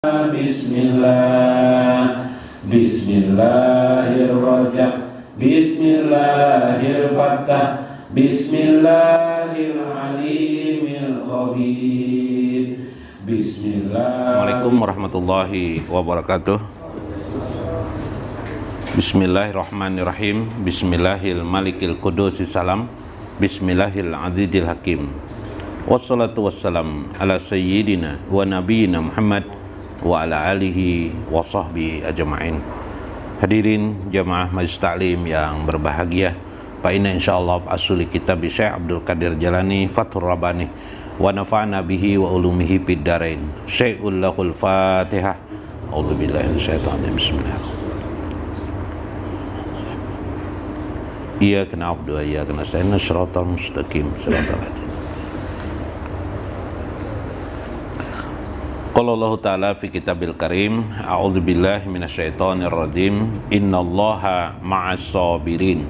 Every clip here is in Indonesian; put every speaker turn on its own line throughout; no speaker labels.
Bismillah, Bismillahirrahmanirrahim, Bismillahirfattah, Bismillahir'alimil qadir, Bismillah.
Assalamualaikum warahmatullahi wabarakatuh. Bismillahirrahmanirrahim. Bismillahil malikil qudusis salam. Bismillahil azizil hakim. Wassalatu wassalam ala sayyidina wa nabiyina Muhammad wa ala alihi wa sahbihi ajma'in. Hadirin jamaah Majlis Ta'lim yang berbahagia, Pak Ina insyaallah asuli kitab Syekh Abdul Qadir Jalani Fathur Rabbani wa nafa'na bihi wa ulumihi fid darain. Syai'ul lahul Fatihah. A'udzubillahi minasyaitonir rajim. Bismillahirrahmanirrahim. Iyyaka na'budu wa iyyaka nasta'in. Shiratal mustaqim. Shiratal ladzina. Qala Allah Ta'ala fi kitabil karim, a'udzubillahi minasyaitonir rajim, innallaha ma'as sabirin.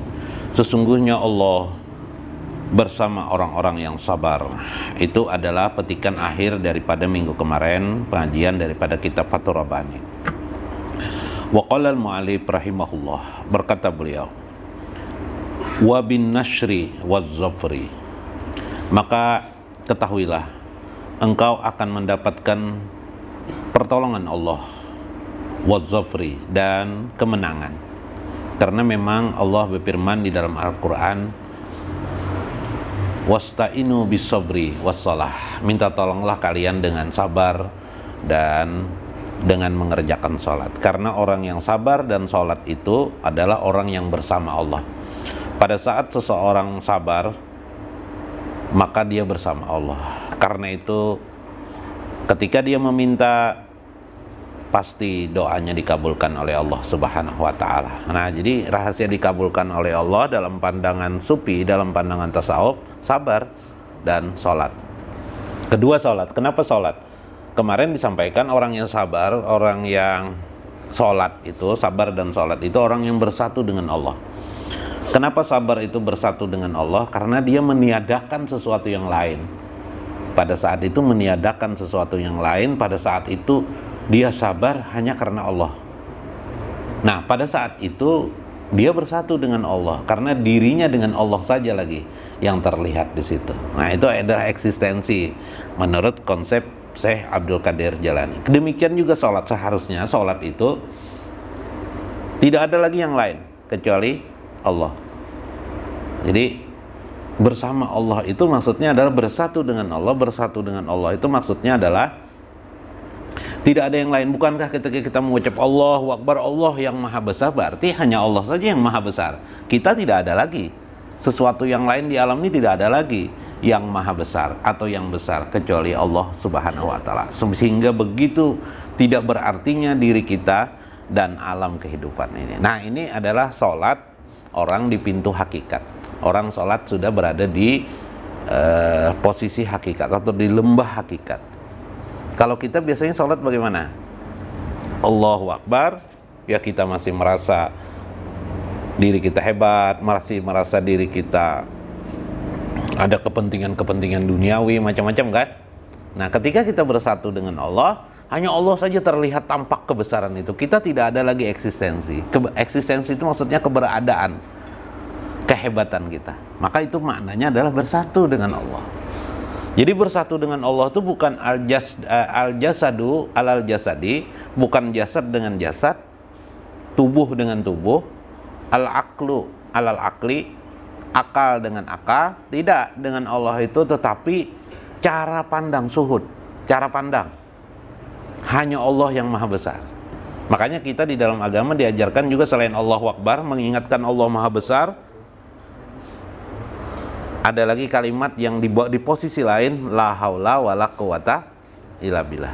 Sesungguhnya Allah bersama orang-orang yang sabar. Itu adalah petikan akhir daripada minggu kemarin, pengajian daripada kitab Fathur Rabbani. Wa qala al-mu'allif rahimahullah, berkata beliau, wa bin nashri waz zafri, maka ketahuilah engkau akan mendapatkan pertolongan Allah, waz-zafri, dan kemenangan. Karena memang Allah berfirman di dalam Al-Quran, wasta'inu bis-sabri was-salah, minta tolonglah kalian dengan sabar dan dengan mengerjakan sholat. Karena orang yang sabar dan sholat itu adalah orang yang bersama Allah. Pada saat seseorang sabar, maka dia bersama Allah. Karena itu ketika dia meminta, pasti doanya dikabulkan oleh Allah Subhanahu wa ta'ala. Nah, jadi rahasia dikabulkan oleh Allah dalam pandangan sufi, dalam pandangan tasawuf, sabar dan sholat. Kedua, sholat. Kenapa sholat? Kemarin disampaikan orang yang sabar, orang yang sholat itu, sabar dan sholat itu orang yang bersatu dengan Allah. Kenapa sabar itu bersatu dengan Allah? Karena dia meniadakan sesuatu yang lain. Pada saat itu meniadakan sesuatu yang lain, pada saat itu dia sabar hanya karena Allah. Nah, pada saat itu dia bersatu dengan Allah karena dirinya dengan Allah saja lagi yang terlihat di situ. Nah, itu adalah eksistensi menurut konsep Syekh Abdul Qadir Jalani. Demikian juga sholat, seharusnya sholat itu tidak ada lagi yang lain kecuali Allah. Jadi bersama Allah itu maksudnya adalah bersatu dengan Allah. Bersatu dengan Allah itu maksudnya adalah tidak ada yang lain. Bukankah ketika kita mengucap Allahu Akbar, Allah yang maha besar, berarti hanya Allah saja yang maha besar. Kita tidak ada lagi sesuatu yang lain di alam ini, tidak ada lagi yang maha besar atau yang besar kecuali Allah Subhanahu wa ta'ala. Sehingga begitu tidak berartinya diri kita dan alam kehidupan ini. Nah, ini adalah sholat orang di pintu hakikat. Orang sholat sudah berada di posisi hakikat atau di lembah hakikat. Kalau kita biasanya sholat bagaimana? Allahu Akbar, ya kita masih merasa diri kita hebat, masih merasa diri kita ada kepentingan-kepentingan duniawi macam-macam kan? Nah, ketika kita bersatu dengan Allah, hanya Allah saja terlihat tampak kebesaran itu. Kita tidak ada lagi eksistensi. Eksistensi itu maksudnya keberadaan, kehebatan kita. Maka itu maknanya adalah bersatu dengan Allah. Jadi bersatu dengan Allah itu bukan al-jasadu alal jasadi, bukan jasad dengan jasad, tubuh dengan tubuh, al-aqlu alal aqli, akal dengan akal. Tidak, dengan Allah itu tetapi cara pandang suhud, cara pandang. Hanya Allah yang maha besar. Makanya kita di dalam agama diajarkan juga selain Allahu Akbar, mengingatkan Allah maha besar, ada lagi kalimat yang dibawa di posisi lain, la haula wala quwata illa billah.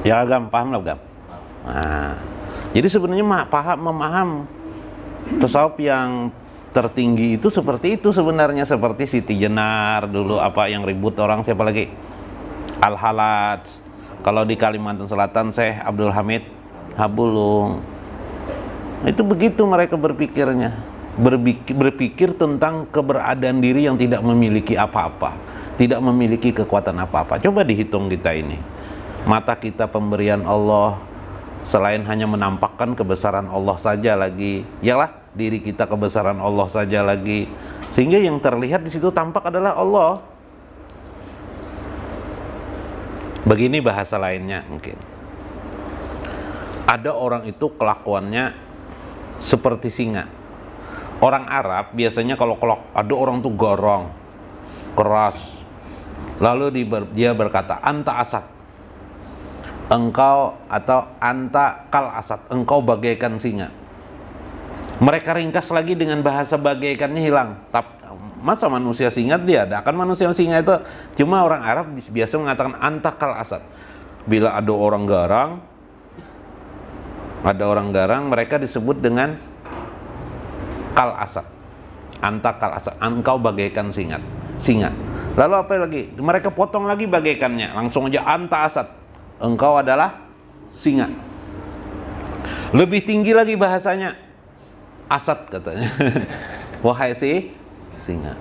Ya agam, paham lah agam. Nah, jadi sebenarnya memaham tasawuf yang tertinggi itu seperti itu sebenarnya, seperti Siti Jenar dulu, apa yang ribut orang, siapa lagi? Al-Halaj. Kalau di Kalimantan Selatan Syekh Abdul Hamid Habulung. Itu begitu mereka berpikirnya. Berpikir tentang keberadaan diri yang tidak memiliki apa-apa, tidak memiliki kekuatan apa-apa. Coba dihitung kita ini. Mata kita pemberian Allah, selain hanya menampakkan kebesaran Allah saja lagi, yalah diri kita kebesaran Allah saja lagi, sehingga yang terlihat di situ tampak adalah Allah. Begini bahasa lainnya mungkin. Ada orang itu kelakuannya seperti singa. Orang Arab biasanya kalau ada orang tuh garang, keras, lalu dia berkata anta asad, engkau, atau anta kal asad, engkau bagaikan singa. Mereka ringkas lagi dengan bahasa bagaikannya hilang. Masa manusia singa dia ada? Kan manusia singa itu cuma orang Arab biasa mengatakan anta kal asad. Bila ada orang garang, mereka disebut dengan kal asad. Anta kal asad, engkau bagaikan singa. Lalu apa lagi? Mereka potong lagi bagaikannya, langsung aja anta asad, engkau adalah singa. Lebih tinggi lagi bahasanya, asad katanya. Wahai si singa.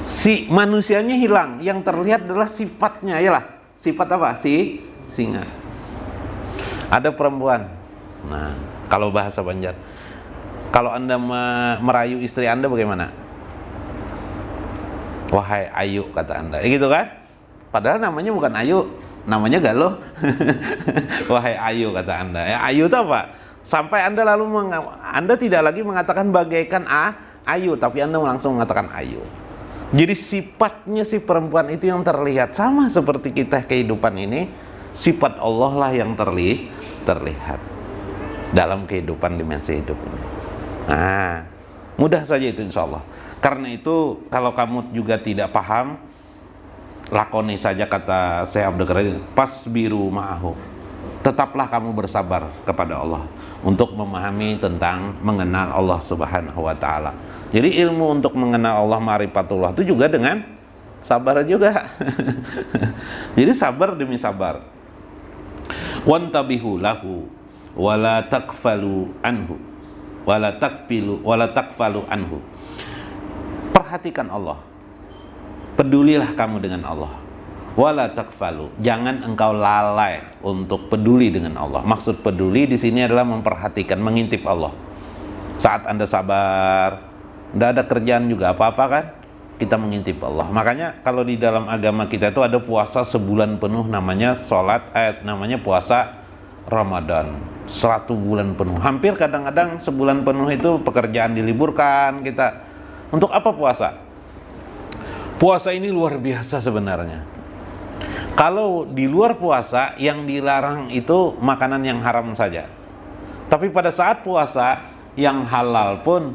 Si manusianya hilang, yang terlihat adalah sifatnya, yalah. Sifat apa? Si singa. Ada perempuan. Nah, kalau bahasa Banjar, kalau Anda merayu istri Anda bagaimana? Wahai Ayu, kata Anda. Gitu kan? Padahal namanya bukan Ayu, namanya Galuh. Wahai Ayu, kata Anda. Ya, Ayu itu apa? Sampai Anda Anda tidak lagi mengatakan bagaikan Ayu, tapi Anda langsung mengatakan Ayu. Jadi sifatnya si perempuan itu yang terlihat, sama seperti kita kehidupan ini, sifat Allah lah yang terlihat dalam kehidupan dimensi hidup ini. Nah, mudah saja itu insya Allah. Karena itu kalau kamu juga tidak paham, lakoni saja kata Syekh Abdul Qadir, pasbiru ma'ahu, tetaplah kamu bersabar kepada Allah untuk memahami tentang mengenal Allah Subhanahu wa ta'ala. Jadi ilmu untuk mengenal Allah, ma'rifatullah, itu juga dengan sabar juga. Jadi sabar demi sabar. Wantabihu lahu wala takfalu anhu wala takfalu anhu. Perhatikan Allah, pedulilah kamu dengan Allah. Wala takfalu, jangan engkau lalai untuk peduli dengan Allah. Maksud peduli di sini adalah memperhatikan, mengintip Allah. Saat Anda sabar, tidak ada kerjaan juga apa-apa kan, kita mengintip Allah. Makanya kalau di dalam agama kita itu ada puasa sebulan penuh, namanya namanya puasa Ramadan, 1 bulan penuh. Hampir kadang-kadang sebulan penuh itu pekerjaan diliburkan kita. Untuk apa puasa? Puasa ini luar biasa sebenarnya. Kalau di luar puasa yang dilarang itu makanan yang haram saja. Tapi pada saat puasa yang halal pun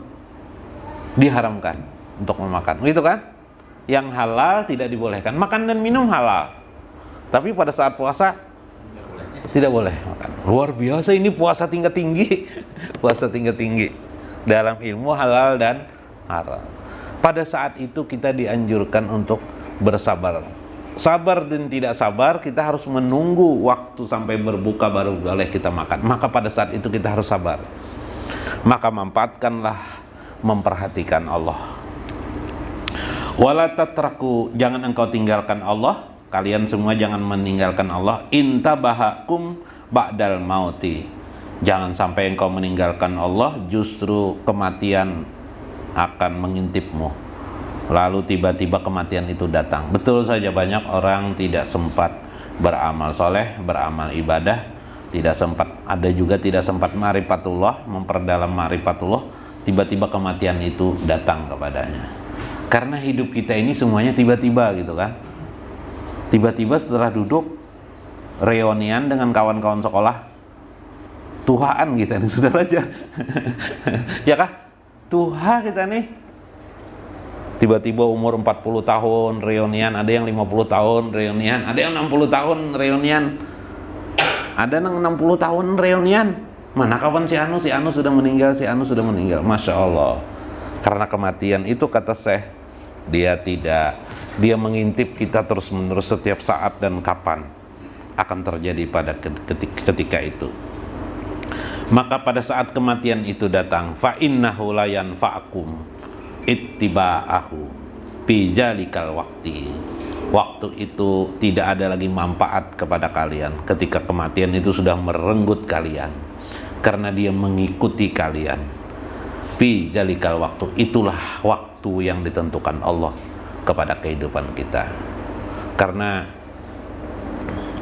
diharamkan untuk memakan. Gitu kan? Yang halal tidak dibolehkan. Makan dan minum halal. Tapi pada saat puasa tidak boleh makan. Luar biasa ini puasa tingkat tinggi. Puasa tingkat tinggi dalam ilmu halal dan haram. Pada saat itu kita dianjurkan untuk bersabar. Sabar dan tidak sabar, kita harus menunggu waktu sampai berbuka baru boleh kita makan. Maka pada saat itu kita harus sabar. Maka manfaatkanlah memperhatikan Allah. Wala tatraku, jangan engkau tinggalkan Allah. Kalian semua jangan meninggalkan Allah. Intabahakum ba'dal mauti. Jangan sampai engkau meninggalkan Allah, justru kematian akan mengintipmu. Lalu tiba-tiba kematian itu datang. Betul saja banyak orang tidak sempat beramal soleh, beramal ibadah, tidak sempat, ada juga tidak sempat ma'rifatullah, memperdalam ma'rifatullah, tiba-tiba kematian itu datang kepadanya. Karena hidup kita ini semuanya tiba-tiba gitu kan. Tiba-tiba setelah duduk reunian dengan kawan-kawan sekolah, tuhaan kita ini sudah aja. Ya kah? Tuha kita nih. Tiba-tiba umur 40 tahun reunian, ada yang 50 tahun reunian, ada yang 60 tahun reunian, ada yang 60 tahun reunian. Mana kapan si Anu sudah meninggal, si Anu sudah meninggal. Masya Allah. Karena kematian itu kata Syekh, dia mengintip kita terus-menerus setiap saat dan kapan akan terjadi pada ketika itu. Maka pada saat kematian itu datang, fa innahu la yanfa'akum ittiba'ahu fi jalikal waqti. Waktu itu tidak ada lagi manfaat kepada kalian ketika kematian itu sudah merenggut kalian, karena dia mengikuti kalian. Fi zalikal waktu, itulah waktu yang ditentukan Allah kepada kehidupan kita. Karena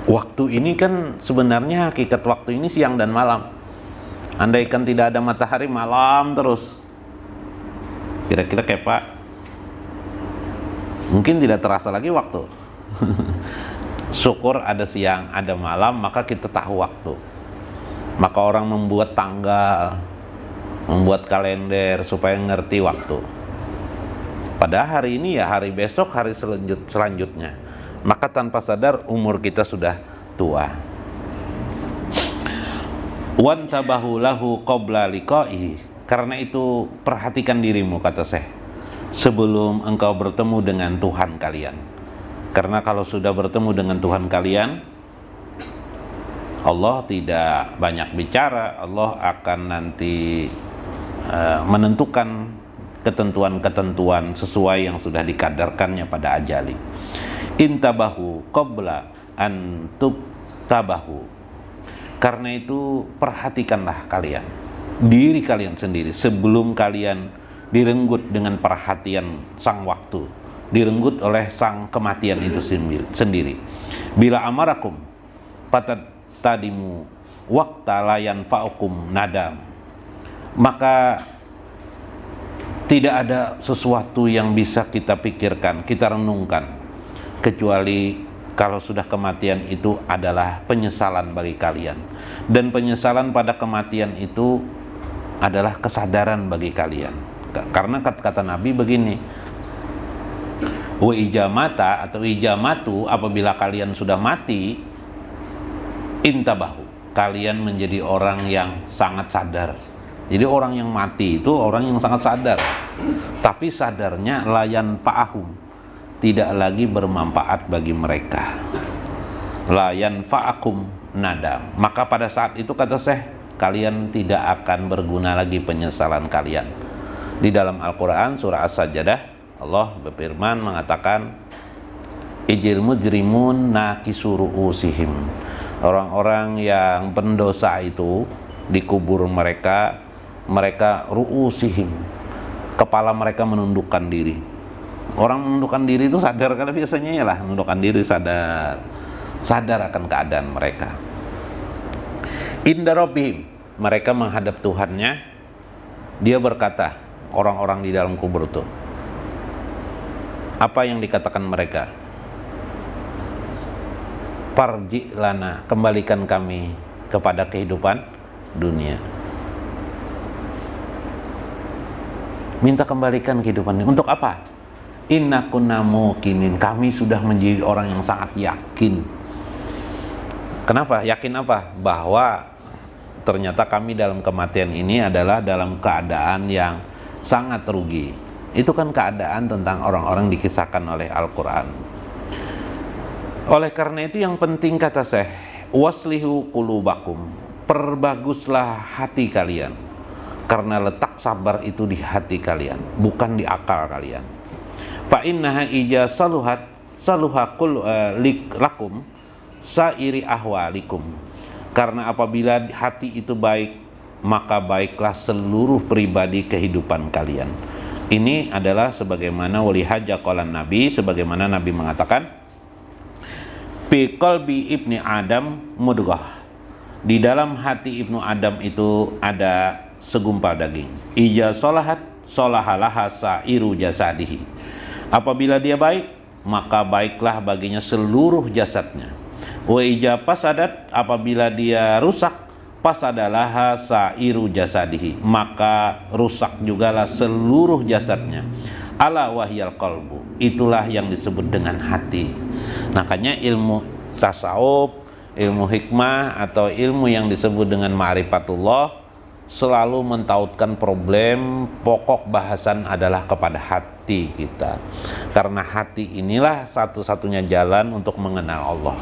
waktu ini kan sebenarnya hakikat waktu ini siang dan malam. Andaikan tidak ada matahari, malam terus. Kira-kira kayak Pak, mungkin tidak terasa lagi waktu. Syukur ada siang, ada malam, maka kita tahu waktu. Maka orang membuat tanggal, membuat kalender supaya ngerti waktu. Pada hari ini ya hari besok, hari selanjutnya. Maka tanpa sadar umur kita sudah tua. Wantabahu lahu qabla liqa'ihi. Karena itu perhatikan dirimu, kata Syekh, sebelum engkau bertemu dengan Tuhan kalian. Karena kalau sudah bertemu dengan Tuhan kalian, Allah tidak banyak bicara. Allah akan nanti menentukan ketentuan-ketentuan sesuai yang sudah dikadarkannya pada ajali. Intabahu qabla antub tabahu. Karena itu perhatikanlah kalian, diri kalian sendiri, sebelum kalian direnggut dengan perhatian sang waktu, direnggut oleh sang kematian itu sendiri. Bila amarakum patat tadimu waqta layan fa'ukum nadam, maka tidak ada sesuatu yang bisa kita pikirkan, kita renungkan, kecuali kalau sudah kematian itu adalah penyesalan bagi kalian. Dan penyesalan pada kematian itu adalah kesadaran bagi kalian. Karena kata Nabi begini, wa ijamata atau ijamatu, apabila kalian sudah mati, intabahu, kalian menjadi orang yang sangat sadar. Jadi orang yang mati itu orang yang sangat sadar, tapi sadarnya layan fa'ahum, tidak lagi bermanfaat bagi mereka. Layan fa'akum nadam, maka pada saat itu kata Syekh, kalian tidak akan berguna lagi penyesalan kalian. Di dalam Al-Quran surah As-Sajdah, Allah berfirman mengatakan, ijil mujrimun nakisu ru'usihim, orang-orang yang pendosa itu dikubur mereka ru'usihim, kepala mereka menundukkan diri. Orang menundukkan diri itu sadar, karena biasanya ya lah menundukkan diri, sadar akan keadaan mereka. Inda rabbihim, mereka menghadap Tuhannya. Dia berkata, orang-orang di dalam kubur itu, apa yang dikatakan mereka? Parji lana, kembalikan kami kepada kehidupan dunia. Minta kembalikan kehidupan dunia. Untuk apa? Inna kunna muqinin, kami sudah menjadi orang yang sangat yakin. Kenapa? Yakin apa? Bahwa ternyata kami dalam kematian ini adalah dalam keadaan yang sangat rugi. Itu kan keadaan tentang orang-orang dikisahkan oleh Al-Quran. Oleh karena itu yang penting kata Syekh, waslihu qulubakum, perbaguslah hati kalian, karena letak sabar itu di hati kalian, bukan di akal kalian. Fa innaha ija saluhat saluhakul lakum sairi ahwalikum, karena apabila hati itu baik, maka baiklah seluruh pribadi kehidupan kalian. Ini adalah sebagaimana walihaja qalan Nabi, sebagaimana Nabi mengatakan, fi qalbi ibni Adam mudghah, di dalam hati ibnu Adam itu ada segumpal daging. Ija solahat solahalaha sairu jasadihi, apabila dia baik, maka baiklah baginya seluruh jasadnya. Wa ija pasadat, apabila dia rusak, pasadalaha sairu jasadihi, maka rusak jugalah seluruh jasadnya. Ala wahyal qalbu, itulah yang disebut dengan hati. Makanya ilmu tasawuf, ilmu hikmah atau ilmu yang disebut dengan ma'rifatullah selalu mentautkan problem pokok bahasan adalah kepada hati kita, karena hati inilah satu-satunya jalan untuk mengenal Allah.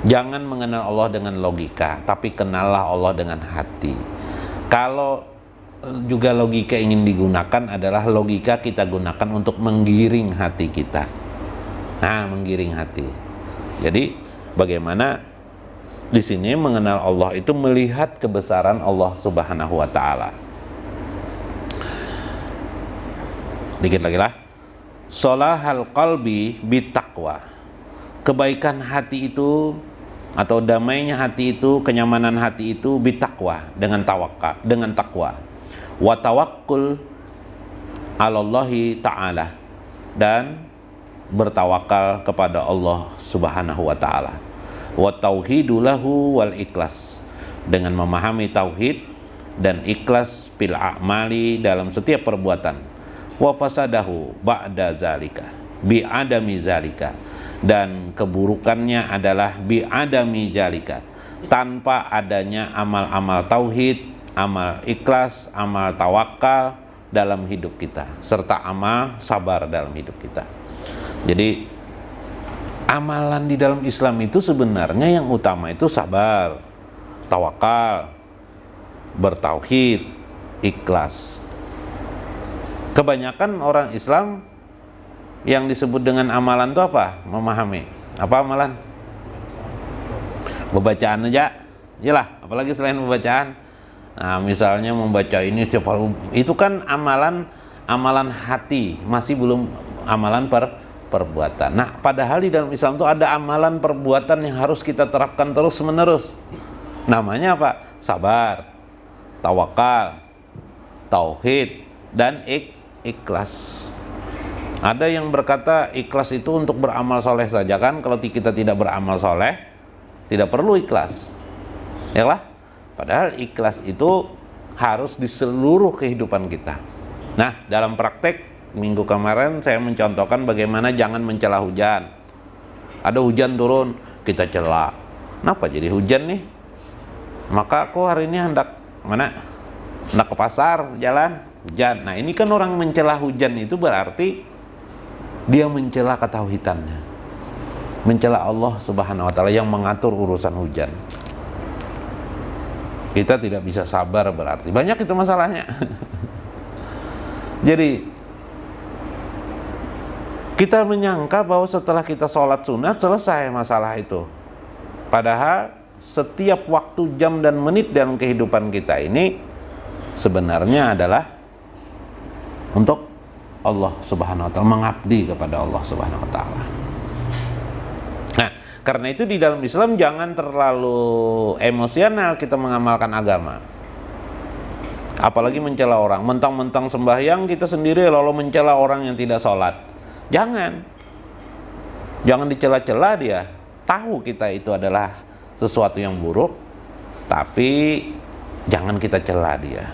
Jangan mengenal Allah dengan logika, tapi kenallah Allah dengan hati. Kalau juga logika ingin digunakan, adalah logika kita gunakan untuk menggiring hati kita. Nah, menggiring hati. Jadi bagaimana di sini mengenal Allah itu melihat kebesaran Allah Subhanahu wa taala. Dikit lagi lah. Sholahal qalbi bitaqwa. Kebaikan hati itu atau damainya hati itu, kenyamanan hati itu bitaqwa, dengan tawakal, dengan takwa. Wa tawakkul 'alallahi ta'ala, dan bertawakal kepada Allah Subhanahu wa taala. Wa tauhidu lahu wal ikhlas, dengan memahami tauhid dan ikhlas fil a'mali, dalam setiap perbuatan. Wa fasadahu ba'da zalika bi adami zalika, dan keburukannya adalah bi adami zalika, tanpa adanya amal-amal tauhid, amal ikhlas, amal tawakal dalam hidup kita, serta amal sabar dalam hidup kita. Jadi amalan di dalam Islam itu sebenarnya yang utama itu sabar, tawakal, bertauhid, ikhlas. Kebanyakan orang Islam yang disebut dengan amalan itu apa? Memahami. Apa amalan? Bacaan aja. Iyalah, apalagi selain pembacaan. Nah, misalnya membaca ini itu kan amalan hati, masih belum amalan perbuatan. Nah, padahal di dalam Islam itu ada amalan perbuatan yang harus kita terapkan terus menerus. Namanya apa? Sabar, tawakal, tauhid, dan ikhlas. Ada yang berkata ikhlas itu untuk beramal soleh saja, kan? Kalau kita tidak beramal soleh, tidak perlu ikhlas, ya lah. Padahal ikhlas itu harus di seluruh kehidupan kita. Nah, dalam praktek minggu kemarin saya mencontohkan bagaimana jangan mencela hujan. Ada hujan turun, kita cela. Kenapa jadi hujan nih? Maka aku hari ini hendak ke pasar, jalan, hujan. Nah, ini kan orang mencela hujan itu berarti dia mencela ketauhidannya, mencela Allah Subhanahu wa taala yang mengatur urusan hujan. Kita tidak bisa sabar, berarti banyak itu masalahnya. Jadi kita menyangka bahwa setelah kita sholat sunat selesai masalah itu. Padahal setiap waktu, jam, dan menit dalam kehidupan kita ini sebenarnya adalah untuk Allah Subhanahu wa taala, mengabdi kepada Allah Subhanahu wa taala. Nah, karena itu di dalam Islam jangan terlalu emosional kita mengamalkan agama. Apalagi mencela orang, mentang-mentang sembahyang kita sendiri lalu mencela orang yang tidak sholat. Jangan dicela-cela dia. Tahu kita itu adalah sesuatu yang buruk, tapi jangan kita cela dia.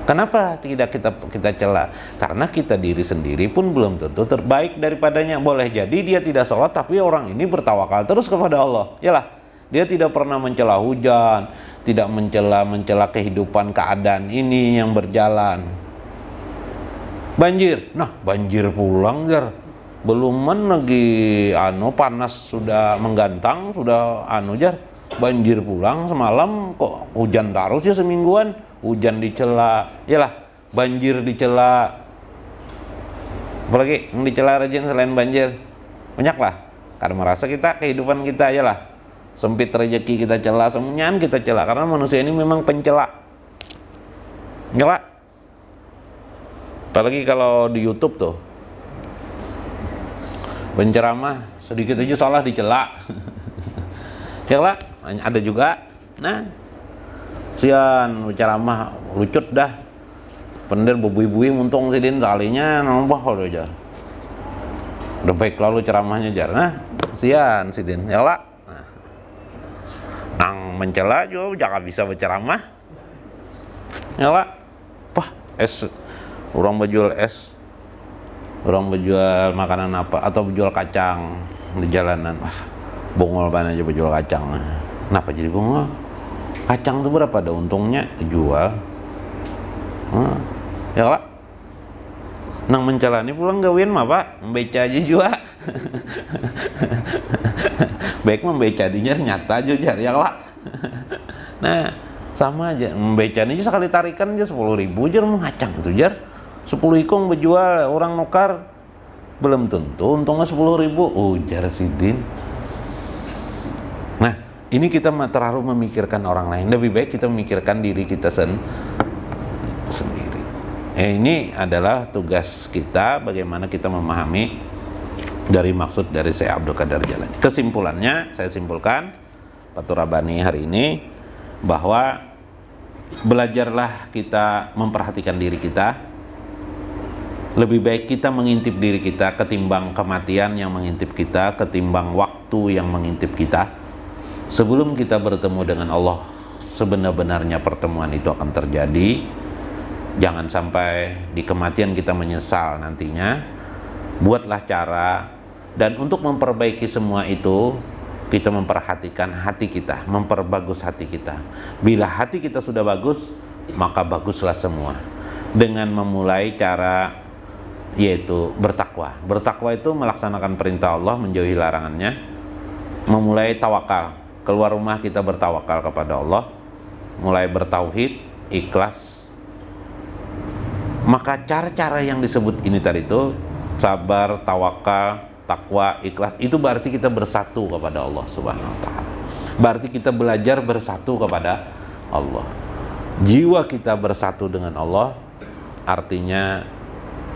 Kenapa tidak kita cela? Karena kita diri sendiri pun belum tentu terbaik daripadanya. Boleh jadi dia tidak sholat, tapi orang ini bertawakal terus kepada Allah. Yalah, dia tidak pernah mencela hujan, tidak mencela kehidupan, keadaan ini yang berjalan. Banjir, nah banjir pulang jar. Belum lagi panas sudah menggantang, sudah jar. Banjir pulang semalam kok hujan terus ya semingguan. Hujan dicela, yalah, banjir dicela. Apalagi yang dicela rajin selain banjir? Banyak lah. Karena merasa kita, kehidupan kita, yalah, sempit rezeki kita cela, semuanya kita cela. Karena manusia ini memang pencela. Yalah. Apalagi kalau di YouTube tuh, penceramah sedikit aja salah dicela. Yalah, ada juga. Nah, sian ceramah lucut dah, pendir bubui-bui muntung sidin salinya nambah aja. Udah baik lalu ceramahnya jar. Nah, sian sidin ya lah. Nang mencela juga jangan bisa berceramah. Ya lah. Wah, orang berjual es, orang berjual makanan apa atau berjual kacang di jalanan. Wah, bongol banget aja berjual kacang. Kenapa jadi bongol? Kacang itu berapa ada untungnya? Jual. Ya lah. Nang mencela ini pulang gawin mah pak, membaca aja juga. Baik membaca dinya nyata aja jar ya lah. Nah, sama aja membaca aja sekali tarikan aja 10.000 jar mau kacang itu jar. 10 ikong berjual orang nukar Belum tentu, untungnya 10.000, ujar Sidin. Nah, ini kita terlalu memikirkan orang lain. Lebih baik kita memikirkan diri kita sendiri. Ini adalah tugas kita, bagaimana kita memahami dari maksud dari Syekh Abdul Qadir Jailani. Kesimpulannya, saya simpulkan Fathur Rabbani hari ini, bahwa belajarlah kita memperhatikan diri kita. Lebih baik kita mengintip diri kita ketimbang kematian yang mengintip kita, ketimbang waktu yang mengintip kita. Sebelum kita bertemu dengan Allah, sebenar-benarnya pertemuan itu akan terjadi. Jangan sampai di kematian kita menyesal nantinya. Buatlah cara, dan untuk memperbaiki semua itu, kita memperhatikan hati kita, memperbagus hati kita. Bila hati kita sudah bagus, maka baguslah semua. Dengan memulai cara, yaitu bertakwa. Bertakwa itu melaksanakan perintah Allah, menjauhi larangannya. Memulai tawakal, keluar rumah kita bertawakal kepada Allah. Mulai bertauhid, ikhlas. Maka cara-cara yang disebut ini tadi itu, sabar, tawakal, takwa, ikhlas, itu berarti kita bersatu kepada Allah Subhanahu wa ta'ala. Berarti kita belajar bersatu kepada Allah. Jiwa kita bersatu dengan Allah, artinya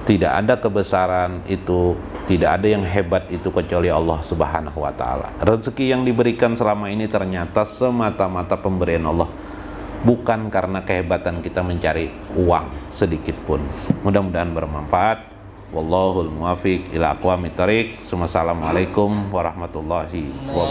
tidak ada kebesaran itu, tidak ada yang hebat itu kecuali Allah Subhanahu wa ta'ala. Rezeki yang diberikan selama ini ternyata semata-mata pemberian Allah, bukan karena kehebatan kita mencari uang sedikit pun. Mudah-mudahan bermanfaat. Wallahul muwafiq ila aqwamit thariq. Wassalamualaikum warahmatullahi wabarakatuh.